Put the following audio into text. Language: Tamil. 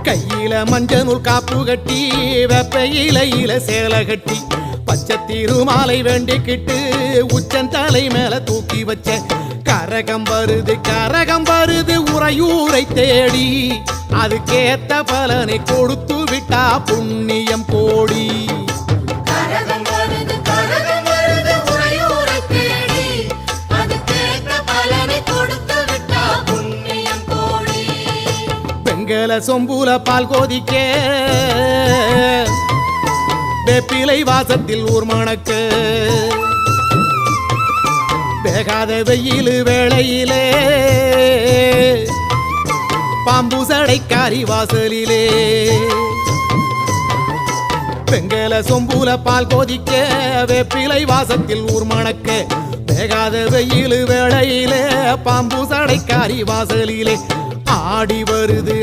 கையில மஞ்சள் நூல் காப்பு கட்டி வெப்பையில சேலை கட்டி பச்சை திருமாலை வேண்டிக்கிட்டு உச்சந்தலை மேல தூக்கி வச்ச கரகம் வருது உறையூரை தேடி அதுக்கேத்த பலனை கொடுத்து விட்டா புண்ணியம் கோடி. வெங்கல சொம்பூல பால் கோதிக்க வேப்பிலை வாசத்தில் ஊர் மணக்க வேகாத வெயில் வேளையிலே பாம்பு சடைக்காரி வாசலிலே வெங்கல சொம்பூல பால் கோதிக்க வேப்பிலை வாசத்தில் ஊர் மணக்க வேகாத வெயில் வேளையிலே பாம்பு சடைக்காரி வாசலிலே ஆடி வருது